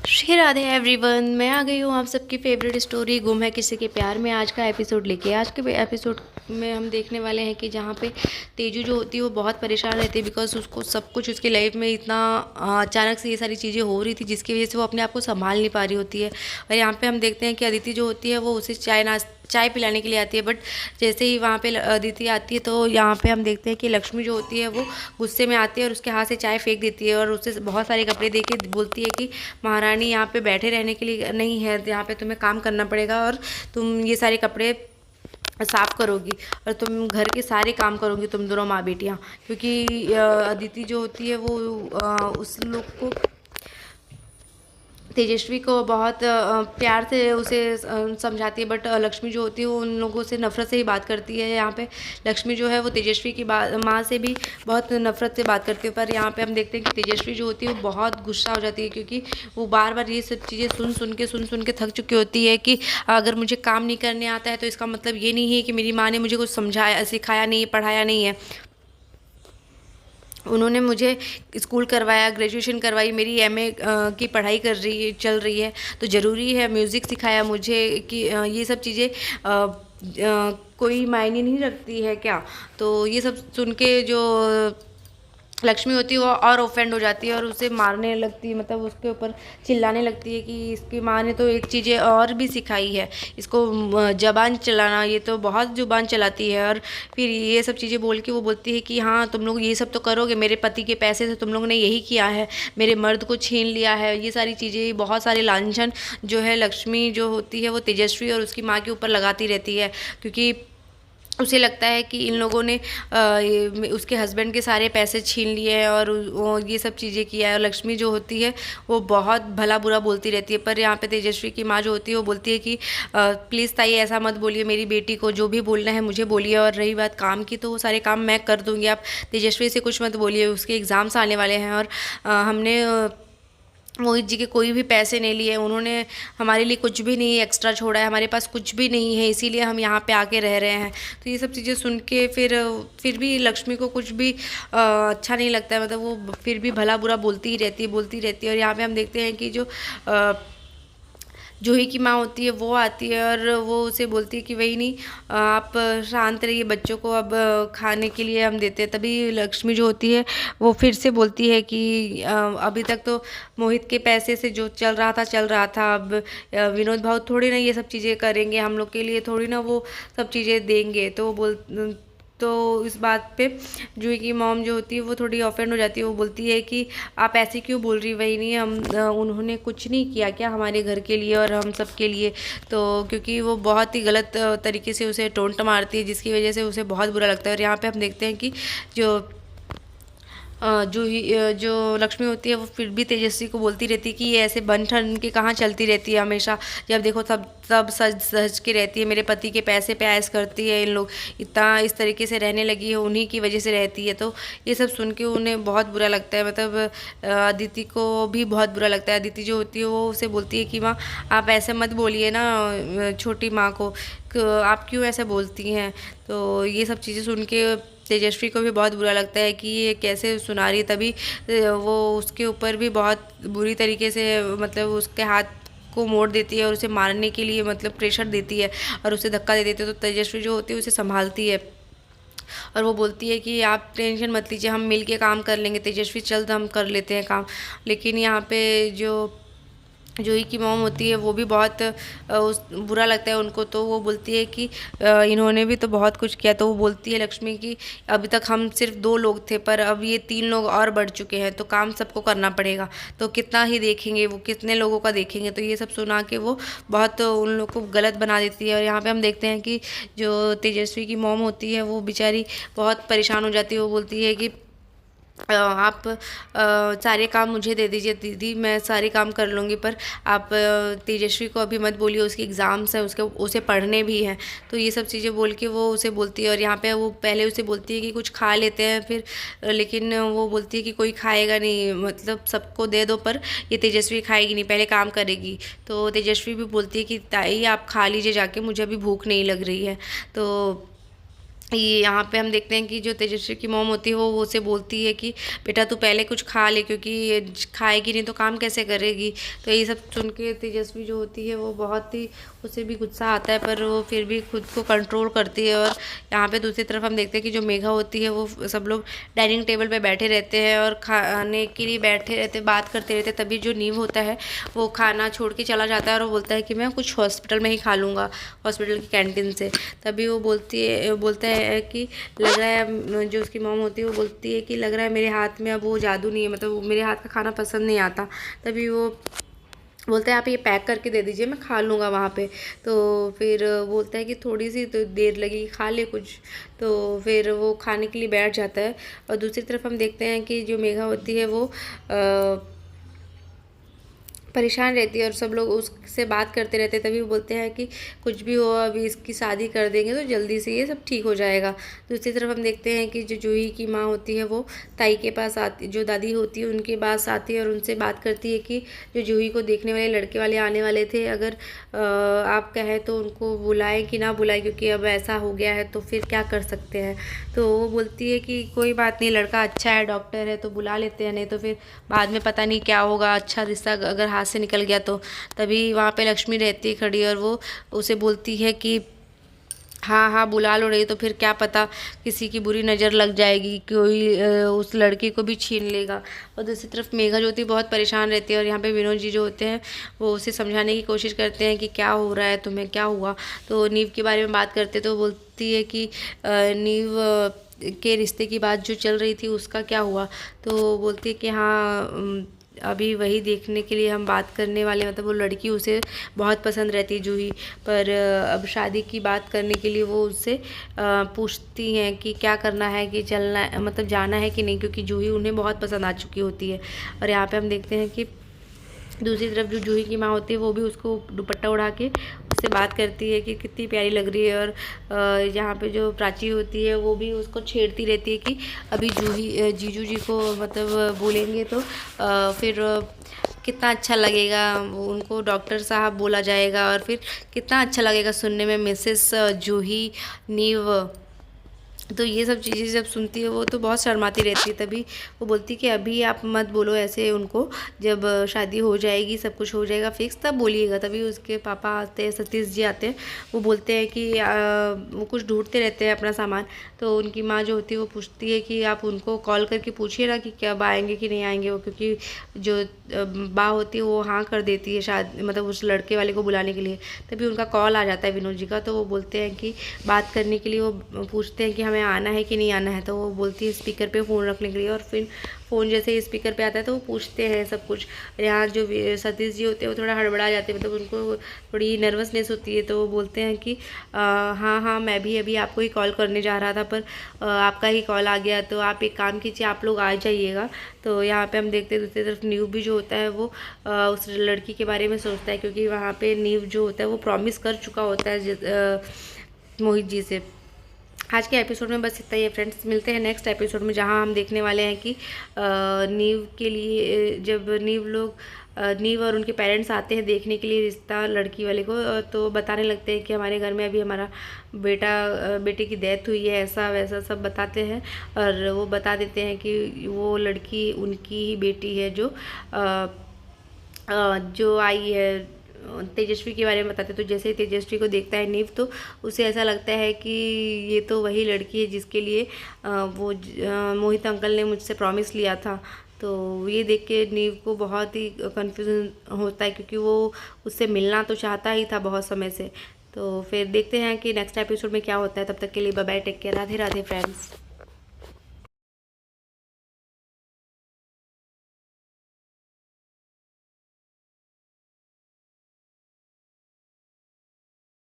Shri Radhe everyone, मैं आ गई हूँ आप सबकी फेवरेट स्टोरी गुम है किसी के प्यार में। आज का एपिसोड लेके आज के एपिसोड में हम देखने वाले हैं कि जहाँ पे तेजू जो होती है वो बहुत परेशान रहती है बिकॉज उसको सब कुछ उसकी लाइफ में इतना अचानक से ये सारी चीज़ें हो रही थी जिसकी वजह से वो अपने आप को संभाल नहीं पा रही होती है। और यहाँ पे हम देखते हैं कि अदिति जो होती है वो उसे चाय पिलाने के लिए आती है। बट जैसे ही वहाँ पे अदिति आती है तो यहाँ पे हम देखते हैं कि लक्ष्मी जो होती है वो गुस्से में आती है और उसके हाथ से चाय फेंक देती है और उससे बहुत सारे कपड़े दे के बोलती है कि महारानी यहाँ पे बैठे रहने के लिए नहीं है, यहाँ पे तुम्हें काम करना पड़ेगा और तुम ये सारे कपड़े साफ करोगी और तुम घर के सारे काम करोगी, तुम दोनों माँ बेटियाँ। क्योंकि अदिति जो होती है वो उस लोग को तेजस्वी को बहुत प्यार से उसे समझाती है। बट लक्ष्मी जो होती है वो उन लोगों से नफ़रत से ही बात करती है। यहाँ पे लक्ष्मी जो है वो तेजस्वी की माँ से भी बहुत नफ़रत से बात करती है। पर यहाँ पे हम देखते हैं कि तेजस्वी जो होती है वो बहुत गुस्सा हो जाती है क्योंकि वो बार बार ये सब चीज़ें सुन के थक चुकी होती है कि अगर मुझे काम नहीं करने आता है तो इसका मतलब ये नहीं है कि मेरी माँ ने मुझे कुछ समझाया सिखाया नहीं पढ़ाया नहीं है। उन्होंने मुझे स्कूल करवाया, ग्रेजुएशन करवाई, मेरी एमए की पढ़ाई चल रही है तो ज़रूरी है, म्यूज़िक सिखाया मुझे कि ये सब चीज़ें कोई मायने नहीं रखती है क्या। तो ये सब सुन के जो लक्ष्मी होती है वो और ऑफेंड हो जाती है और उसे मारने लगती है, मतलब उसके ऊपर चिल्लाने लगती है कि इसकी माँ ने तो एक चीज़ें और भी सिखाई है इसको, ज़बान चलाना, ये तो बहुत ज़ुबान चलाती है। और फिर ये सब चीज़ें बोल के वो बोलती है कि हाँ तुम लोग ये सब तो करोगे, मेरे पति के पैसे से तुम लोगों ने यही किया है, मेरे मर्द को छीन लिया है। ये सारी चीज़ें बहुत सारे लांछन जो है लक्ष्मी जो होती है वो तेजस्वी और उसकी माँ के ऊपर लगाती रहती है क्योंकि उसे लगता है कि इन लोगों ने उसके हस्बैंड के सारे पैसे छीन लिए हैं और वो ये सब चीज़ें किया है। और लक्ष्मी जो होती है वो बहुत भला बुरा बोलती रहती है। पर यहाँ पे तेजस्वी की माँ जो होती है वो बोलती है कि प्लीज़ ताई ऐसा मत बोलिए, मेरी बेटी को जो भी बोलना है मुझे बोलिए और रही बात काम की तो वो सारे काम मैं कर दूँगी, आप तेजस्वी से कुछ मत बोलिए, उसके एग्ज़ाम्स आने वाले हैं और हमने मोहित जी के कोई भी पैसे नहीं लिए, उन्होंने हमारे लिए कुछ भी नहीं एक्स्ट्रा छोड़ा है, हमारे पास कुछ भी नहीं है, इसीलिए हम यहाँ पे आके रह रहे हैं। तो ये सब चीज़ें सुन के फिर भी लक्ष्मी को कुछ भी अच्छा नहीं लगता है, मतलब वो फिर भी भला बुरा बोलती रहती है। और यहाँ पे हम देखते हैं कि जो जूही की माँ होती है वो आती है और वो उसे बोलती है कि वही नहीं, आप शांत रहिए, बच्चों को अब खाने के लिए हम देते हैं। तभी लक्ष्मी जो होती है वो फिर से बोलती है कि अभी तक तो मोहित के पैसे से जो चल रहा था, अब विनोद भाव थोड़ी ना ये सब चीज़ें करेंगे हम लोग के लिए, थोड़ी ना वो सब चीज़ें देंगे। तो इस बात पे जूही की मॉम जो होती है वो थोड़ी ऑफेंड हो जाती है। वो बोलती है कि आप ऐसे क्यों बोल रही, वही नहीं हम उन्होंने कुछ नहीं किया क्या हमारे घर के लिए और हम सब के लिए। तो क्योंकि वो बहुत ही गलत तरीके से उसे टोंट मारती है जिसकी वजह से उसे बहुत बुरा लगता है। और यहाँ पे हम देखते हैं कि जो जो लक्ष्मी होती है वो फिर भी तेजस्वी को बोलती रहती है कि ये ऐसे बन ठन के कहाँ चलती रहती है, हमेशा जब देखो तब सज सज के रहती है, मेरे पति के पैसे पे ऐश करती है, इन लोग इतना इस तरीके से रहने लगी है, उन्हीं की वजह से रहती है। तो ये सब सुन के उन्हें बहुत बुरा लगता है, मतलब अदिति को भी बहुत बुरा लगता है। अदिति जो होती है वो उसे बोलती है कि माँ आप ऐसे मत बोलिए ना छोटी माँ को, आप क्यों ऐसे बोलती हैं। तो ये सब चीज़ें सुन के तेजस्वी को भी बहुत बुरा लगता है कि ये कैसे सुना रही है। तभी वो उसके ऊपर भी बहुत बुरी तरीके से, मतलब उसके हाथ को मोड़ देती है और उसे मारने के लिए मतलब प्रेशर देती है और उसे धक्का दे देती है। तो तेजस्वी जो होती है उसे संभालती है और वो बोलती है कि आप टेंशन मत लीजिए, हम मिल के काम कर लेंगे तेजस्वी, जल्द हम कर लेते हैं काम। लेकिन यहाँ पे जो जूही की मॉम होती है वो भी बहुत उस बुरा लगता है उनको। तो वो बोलती है कि इन्होंने भी तो बहुत कुछ किया। तो वो बोलती है लक्ष्मी कि अभी तक हम सिर्फ 2 लोग थे पर अब ये 3 लोग और बढ़ चुके हैं, तो काम सबको करना पड़ेगा, तो कितना ही देखेंगे, वो कितने लोगों का देखेंगे। तो ये सब सुना के वो बहुत उन लोग को गलत बना देती है। और यहाँ पे हम देखते हैं कि जो तेजस्वी की मॉम होती है वो बेचारी बहुत परेशान हो जाती है। वो बोलती है कि आप सारे काम मुझे दे दीजिए दीदी, मैं सारे काम कर लूँगी, पर आप तेजस्वी को अभी मत बोलिए, उसके एग्ज़ाम्स हैं, उसे पढ़ने भी हैं। तो ये सब चीज़ें बोल के वो उसे बोलती है। और यहाँ पे वो पहले उसे बोलती है कि कुछ खा लेते हैं फिर, लेकिन वो बोलती है कि कोई खाएगा नहीं, मतलब सबको दे दो पर ये तेजस्वी खाएगी नहीं, पहले काम करेगी। तो तेजस्वी भी बोलती है कि ताई आप खा लीजिए जाके, मुझे अभी भूख नहीं लग रही है। तो ये यहाँ पे हम देखते हैं कि जो तेजस्वी की मॉम होती है वो उसे बोलती है कि बेटा तू पहले कुछ खा ले, क्योंकि ये खाएगी नहीं तो काम कैसे करेगी। तो ये सब सुन के तेजस्वी जो होती है वो बहुत ही, उसे भी गुस्सा आता है, पर वो फिर भी खुद को कंट्रोल करती है। और यहाँ पे दूसरी तरफ हम देखते हैं कि जो मेघा होती है वो सब लोग डाइनिंग टेबल पे बैठे रहते हैं और खाने के लिए बैठे रहते, बात करते रहते। तभी जो नीव होता है वो खाना छोड़ के चला जाता है और वो बोलता है कि मैं कुछ हॉस्पिटल में ही खा लूँगा, हॉस्पिटल की कैंटीन से। तभी वो बोलता है कि लग रहा है, जो उसकी मॉम होती है वो बोलती है कि लग रहा है मेरे हाथ में अब वो जादू नहीं है, मतलब मेरे हाथ का खाना पसंद नहीं आता। तभी वो बोलता है आप ये पैक करके दे दीजिए, मैं खा लूँगा वहाँ पे। तो फिर बोलता है कि थोड़ी सी तो देर लगेगी, खा ले कुछ। तो फिर वो खाने के लिए बैठ जाता है। और दूसरी तरफ हम देखते हैं कि जो मेघा होती है वो परेशान रहती है और सब लोग उससे बात करते रहते हैं। तभी वो बोलते हैं कि कुछ भी हो अभी इसकी शादी कर देंगे तो जल्दी से ये सब ठीक हो जाएगा। दूसरी तरफ हम देखते हैं कि जो जूही की माँ होती है वो ताई के पास आती, जो दादी होती है उनके पास आती है और उनसे बात करती है कि जो जूही को देखने वाले लड़के वाले आने वाले थे, अगर आप कहें तो उनको बुलाएं कि ना बुलाएं, क्योंकि अब ऐसा हो गया है तो फिर क्या कर सकते हैं। तो वो बोलती है कि कोई बात नहीं, लड़का अच्छा है, डॉक्टर है, तो बुला लेते हैं, नहीं तो फिर बाद में पता नहीं क्या होगा, अच्छा रिश्ता अगर हाथ से निकल गया तो। तभी वहाँ पे लक्ष्मी रहती है खड़ी और वो उसे बोलती है कि हाँ हाँ बुला लो, रही तो फिर क्या पता किसी की बुरी नज़र लग जाएगी, कोई उस लड़की को भी छीन लेगा। और दूसरी तरफ मेघा जो होती है बहुत परेशान रहती है और यहाँ पे विनोद जी जो होते हैं वो उसे समझाने की कोशिश करते हैं कि क्या हो रहा है, तुम्हें क्या हुआ। तो नीव के बारे में बात करते तो बोलती है कि नीव के रिश्ते की बात जो चल रही थी उसका क्या हुआ। तो बोलती है कि हाँ अभी वही देखने के लिए हम बात करने वाले, मतलब वो लड़की उसे बहुत पसंद रहती है जूही, पर अब शादी की बात करने के लिए वो उससे पूछती हैं कि क्या करना है, कि चलना है, मतलब जाना है कि नहीं, क्योंकि जूही उन्हें बहुत पसंद आ चुकी होती है। और यहाँ पे हम देखते हैं कि दूसरी तरफ जो जूही की माँ होती है वो भी उसको दुपट्टा उड़ा के उससे बात करती है कि कितनी प्यारी लग रही है। और यहाँ पे जो प्राची होती है वो भी उसको छेड़ती रहती है कि अभी जूही जीजू जी को मतलब बोलेंगे तो फिर कितना अच्छा लगेगा, उनको डॉक्टर साहब बोला जाएगा और फिर कितना अच्छा लगेगा सुनने में, मिसेस जूही नीव। तो ये सब चीज़ें जब सुनती है वो तो बहुत शर्माती रहती है। तभी वो बोलती कि अभी आप मत बोलो ऐसे उनको, जब शादी हो जाएगी, सब कुछ हो जाएगा फिक्स, तब बोलिएगा। तभी उसके पापा आते हैं, सतीश जी आते हैं, वो बोलते हैं कि वो कुछ ढूंढते रहते हैं अपना सामान। तो उनकी माँ जो होती है वो पूछती है कि आप उनको कॉल करके पूछिए ना कि कब आएंगे कि नहीं आएंगे वो, क्योंकि जो माँ होती है वो हाँ कर देती है शायद, मतलब उस लड़के वाले को बुलाने के लिए। तभी उनका कॉल आ जाता है विनोद जी का, तो वो बोलते हैं कि बात करने के लिए, वो पूछते हैं कि हमें आना है कि नहीं आना है। तो वो बोलती है स्पीकर पे फ़ोन रखने के लिए, और फिर फ़ोन जैसे ही स्पीकर पे आता है तो वो पूछते हैं सब कुछ। यहाँ जो सतीश जी होते हैं वो थोड़ा हड़बड़ा जाते हैं, मतलब उनको थोड़ी नर्वसनेस होती है। तो वो बोलते हैं कि हाँ हाँ मैं भी अभी आपको ही कॉल करने जा रहा था, पर आपका ही कॉल आ गया, तो आप एक काम कीजिए, आप लोग आ जाइएगा। तो यहाँ पे हम देखते हैं दूसरी तरफ नीव भी जो होता है वो उस लड़की के बारे में सोचता है, क्योंकि वहाँ पे नीव जो होता है वो प्रॉमिस कर चुका होता है मोहित जी से। आज के एपिसोड में बस इतना ही है फ्रेंड्स, मिलते हैं नेक्स्ट एपिसोड में, जहां हम देखने वाले हैं कि नीव के लिए, जब नीव और उनके पेरेंट्स आते हैं देखने के लिए रिश्ता लड़की वाले को, तो बताने लगते हैं कि हमारे घर में अभी हमारा बेटे की डेथ हुई है, ऐसा वैसा सब बताते हैं। और वो बता देते हैं कि वो लड़की उनकी ही बेटी है जो आई है। तेजस्वी के बारे में बताते, तो जैसे ही तेजस्वी को देखता है नीव, तो उसे ऐसा लगता है कि ये तो वही लड़की है जिसके लिए मोहित अंकल ने मुझसे प्रॉमिस लिया था। तो ये देख के नीव को बहुत ही कन्फ्यूजन होता है, क्योंकि वो उससे मिलना तो चाहता ही था बहुत समय से। तो फिर देखते हैं कि नेक्स्ट एपिसोड में क्या होता है। तब तक के लिए bye bye, take care, Radhe Radhe friends.